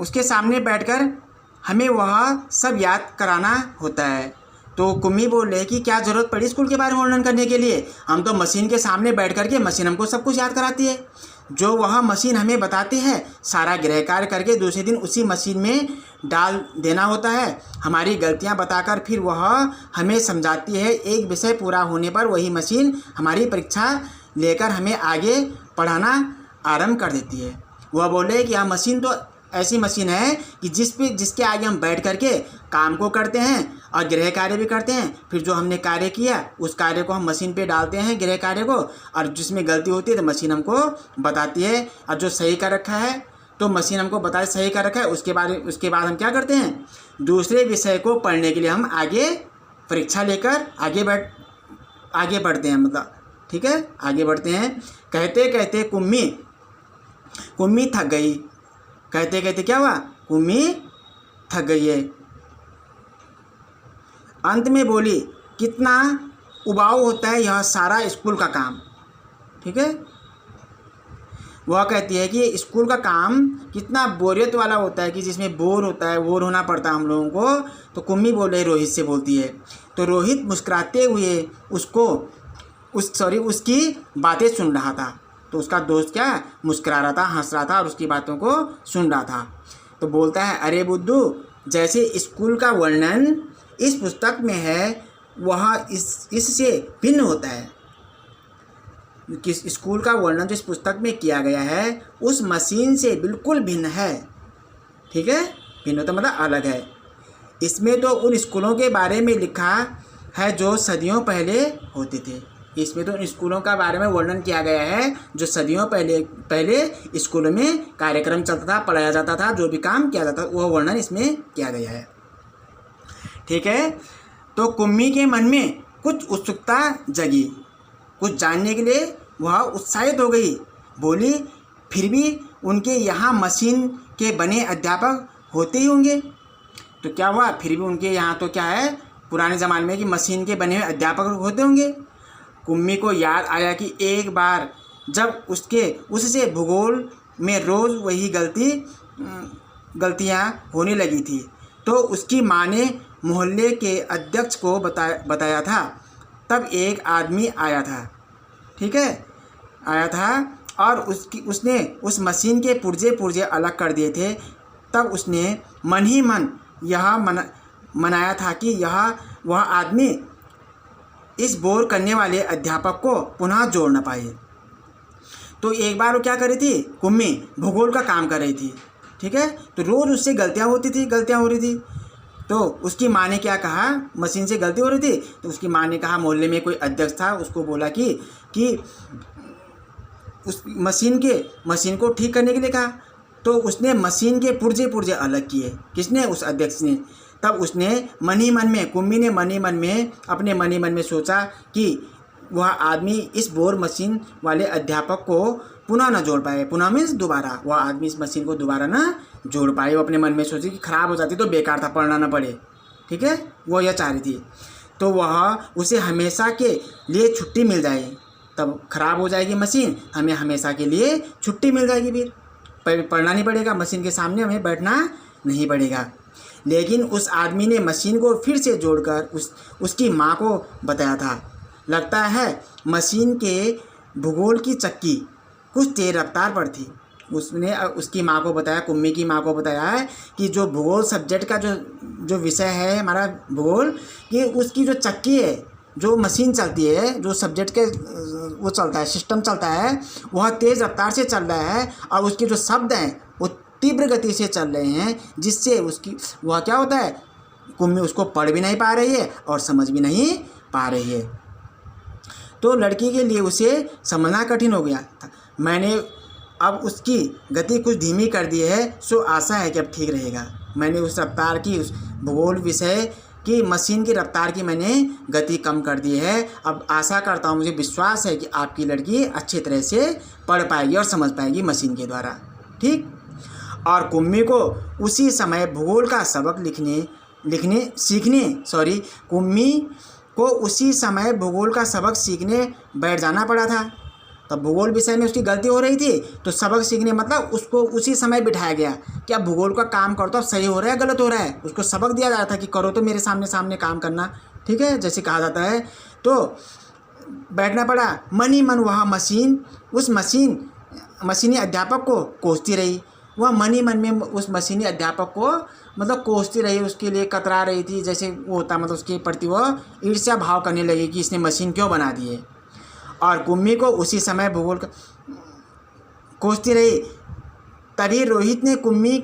उसके सामने बैठकर हमें वह सब याद कराना होता है। तो कुम्मी बोल रहे कि क्या ज़रूरत पड़ी स्कूल के बारे में वर्णन करने के लिए, हम तो मशीन के सामने बैठ कर के मशीन हमको सब कुछ याद कराती है। जो वह मशीन हमें बताती है सारा गृह कार्य करके दूसरे दिन उसी मशीन में डाल देना होता है। हमारी गलतियां बताकर फिर वह हमें समझाती है। एक विषय पूरा होने पर वही मशीन हमारी परीक्षा लेकर हमें आगे पढ़ाना आरंभ कर देती है। वह बोले कि यह मशीन तो ऐसी मशीन है कि जिसके आगे हम बैठ करके काम को करते हैं और गृह कार्य भी करते हैं। फिर जो हमने कार्य किया उस कार्य को हम मशीन पे डालते हैं, गृह कार्य को, और जिसमें गलती होती है तो मशीन हमको बताती है, और जो सही कर रखा है तो मशीन हमको बताए सही कर रखा है। उसके बाद हम क्या करते हैं, दूसरे विषय को पढ़ने के लिए हम आगे परीक्षा लेकर आगे बढ़ते हैं, मतलब ठीक है, आगे बढ़ते हैं। कहते कहते कुम्मी थक गई। कहते कहते क्या हुआ, कुम्मी थक गई है। अंत में बोली, कितना उबाऊ होता है यह सारा स्कूल का काम। ठीक है, वह कहती है कि स्कूल का काम कितना बोरियत वाला होता है, कि जिसमें बोर होना पड़ता है हम लोगों को। तो कुम्मी बोल रही, रोहित से बोलती है। तो रोहित मुस्कुराते हुए उसकी बातें सुन रहा था। तो उसका दोस्त क्या मुस्कुरा रहा था, हंस रहा था और उसकी बातों को सुन रहा था। तो बोलता है, अरे बुद्धू, जैसे स्कूल का वर्णन इस पुस्तक में है वह इससे भिन्न होता है। किस स्कूल का वर्णन जो इस पुस्तक में किया गया है उस मशीन से बिल्कुल भिन्न है। ठीक है, भिन्न होता मतलब अलग है। इसमें तो उन स्कूलों के बारे में लिखा है जो सदियों पहले होते थे। इसमें तो उन स्कूलों का बारे में वर्णन किया गया है जो सदियों पहले स्कूलों में कार्यक्रम चलता था, पढ़ाया जाता था, जो भी काम किया जाता था वह वर्णन इसमें किया गया है। ठीक है, तो कुम्मी के मन में कुछ उत्सुकता जगी, कुछ जानने के लिए वह उत्साहित हो गई। बोली, फिर भी उनके यहाँ मशीन के बने अध्यापक होते ही होंगे। तो क्या हुआ, फिर भी उनके यहाँ तो क्या है, पुराने ज़माने में कि मशीन के बने हुए अध्यापक होते होंगे। कुम्मी को याद आया कि एक बार जब उससे भूगोल में रोज़ वही गलतियाँ होने लगी थी तो उसकी माँ ने मोहल्ले के अध्यक्ष को बताया था। तब एक आदमी आया था, ठीक है, आया था और उसने उस मशीन के पुर्जे अलग कर दिए थे। तब उसने मन ही मन यह मनाया था कि वह आदमी इस बोर करने वाले अध्यापक को पुनः जोड़ न पाए। तो एक बार वो क्या कर रही थी, कुम्मी भूगोल का काम कर रही थी। ठीक है, तो रोज़ उससे गलतियाँ हो रही थी। तो उसकी माँ ने क्या कहा, मशीन से गलती हो रही थी तो उसकी माँ ने कहा, मोहल्ले में कोई अध्यक्ष था, उसको बोला कि उस मशीन को ठीक करने के लिए कहा। तो उसने मशीन के पुर्जे अलग किए। किसने, उस अध्यक्ष ने। तब उसने कुम्मी ने अपने मन ही मन में सोचा कि वह आदमी इस बोर मशीन वाले अध्यापक को पुनः न जोड़ पाए। पुनः मीन्स दोबारा, वह आदमी इस मशीन को दोबारा ना जोड़ पाए। वो अपने मन में सोची कि ख़राब हो जाती तो बेकार था, पढ़ना ना पड़े। ठीक है, वो यह चाह रही थी। तो वह उसे हमेशा के लिए छुट्टी मिल जाए, तब ख़राब हो जाएगी मशीन, हमें हमेशा के लिए छुट्टी मिल जाएगी, फिर पढ़ना नहीं पड़ेगा, मशीन के सामने हमें बैठना नहीं पड़ेगा। लेकिन उस आदमी ने मशीन को फिर से जोड़कर उसकी माँ को बताया था। लगता है मशीन के भूगोल की चक्की कुछ तेज रफ्तार पर थी। उसने उसकी माँ को बताया, कुम्मी की माँ को बताया है कि जो भूगोल सब्जेक्ट का जो विषय है हमारा भूगोल, कि उसकी जो चक्की है, जो मशीन चलती है, जो सब्जेक्ट के वो चलता है, सिस्टम चलता है, वह तेज़ रफ्तार से चल रहा है और उसके जो शब्द हैं वो तीव्र गति से चल रहे हैं, जिससे वह क्या होता है, कुम्मी उसको पढ़ भी नहीं पा रही है और समझ भी नहीं पा रही है। तो लड़की के लिए उसे समझना कठिन हो गया था। मैंने अब उसकी गति कुछ धीमी कर दी है, सो आशा है कि अब ठीक रहेगा। मैंने उस रफ्तार की, उस भूगोल विषय की मशीन की रफ्तार की मैंने गति कम कर दी है। अब आशा करता हूँ, मुझे विश्वास है कि आपकी लड़की अच्छी तरह से पढ़ पाएगी और समझ पाएगी मशीन के द्वारा। ठीक, और कुम्मी को उसी समय भूगोल का सबक कुम्मी को उसी समय भूगोल का सबक सीखने बैठ जाना पड़ा था। तब भूगोल विषय में उसकी गलती हो रही थी, तो सबक सीखने मतलब उसको उसी समय बिठाया गया कि अब भूगोल का काम करो तो अब सही हो रहा है गलत हो रहा है, उसको सबक दिया जाता था कि करो तो मेरे सामने सामने काम करना, ठीक है, जैसे कहा जाता है। तो बैठना पड़ा। मन ही मन वह मशीन उस मशीनी अध्यापक को कोसती रही। वह मन ही मन में उस मशीनी अध्यापक को मतलब कोसती रही, उसके लिए कतरा रही थी, जैसे वो होता मतलब उसके प्रति वह ईर्ष्या भाव करने लगी कि इसने मशीन क्यों बना दी है। और कुम्मी को उसी समय भूगोल का कोसती रही। तभी रोहित ने कुम्मी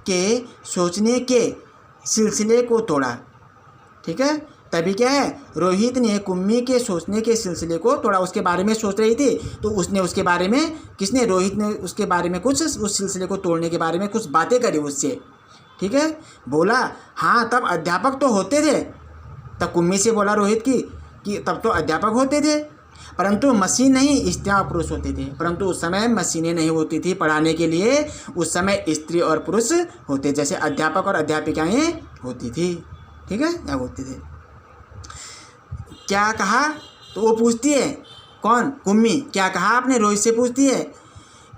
के सोचने के सिलसिले को तोड़ा, ठीक है। तभी क्या है, रोहित ने कुम्मी के सोचने के सिलसिले को तोड़ा। उसके बारे में सोच रही थी तो उसने उसके बारे में रोहित ने उसके बारे में कुछ उस सिलसिले को तोड़ने के बारे में कुछ बातें करी उससे, ठीक है। बोला हाँ तब अध्यापक तो होते थे। तब कुम्मी से बोला रोहित कि तब तो अध्यापक होते थे, परंतु मशीन नहीं, स्त्रियाँ और पुरुष होते थे। परंतु उस समय मशीनें नहीं होती थी पढ़ाने के लिए, उस समय स्त्री और पुरुष होते, जैसे अध्यापक और अध्यापिकाएँ होती थी, ठीक है, क्या होते थे। क्या कहा, तो वो पूछती है, कौन, कुम्मी, क्या कहा आपने, रोहित से पूछती है।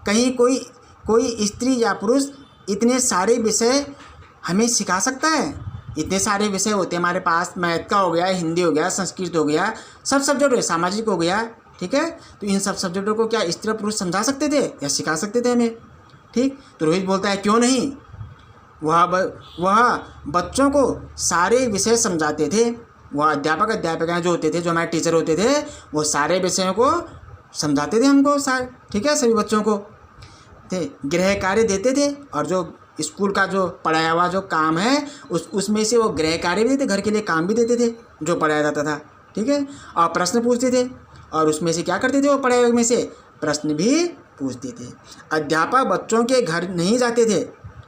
कहीं कोई स्त्री या पुरुष इतने सारे विषय हमें सिखा सकता है? इतने सारे विषय होते हैं हमारे पास, मैथ का हो गया, हिंदी हो गया, संस्कृत हो गया, सब सब्जेक्ट हो, सामाजिक हो गया, ठीक है। तो इन सब सब्जेक्टों को क्या स्त्री और पुरुष समझा सकते थे या सिखा सकते थे हमें, ठीक। तो रोहित बोलता है क्यों नहीं, वह बच्चों को सारे विषय समझाते थे। वह अध्यापक अध्यापिकाएँ जो होते थे, जो हमारे टीचर होते थे, वो सारे विषयों को समझाते थे हमको सारे, ठीक है, सभी बच्चों को थे, गृह कार्य देते थे। और जो स्कूल का जो पढ़ाया हुआ जो काम है उसमें से वो गृह कार्य भी देते, घर के लिए काम भी देते थे जो पढ़ाया जाता था, ठीक है। और प्रश्न पूछते थे, और उसमें से क्या करते थे, वो पढ़ाए हुए में से प्रश्न भी पूछते थे। अध्यापक बच्चों के घर नहीं जाते थे।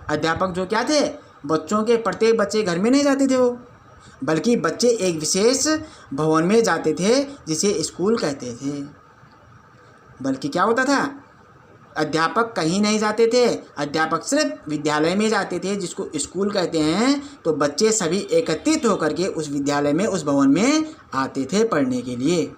अध्यापक जो क्या थे, बच्चों के प्रत्येक बच्चे घर में नहीं जाते थे वो, बल्कि बच्चे एक विशेष भवन में जाते थे जिसे स्कूल कहते थे। बल्कि क्या होता था, अध्यापक कहीं नहीं जाते थे, अध्यापक सिर्फ विद्यालय में जाते थे जिसको स्कूल कहते हैं। तो बच्चे सभी एकत्रित होकर के उस विद्यालय में, उस भवन में आते थे पढ़ने के लिए।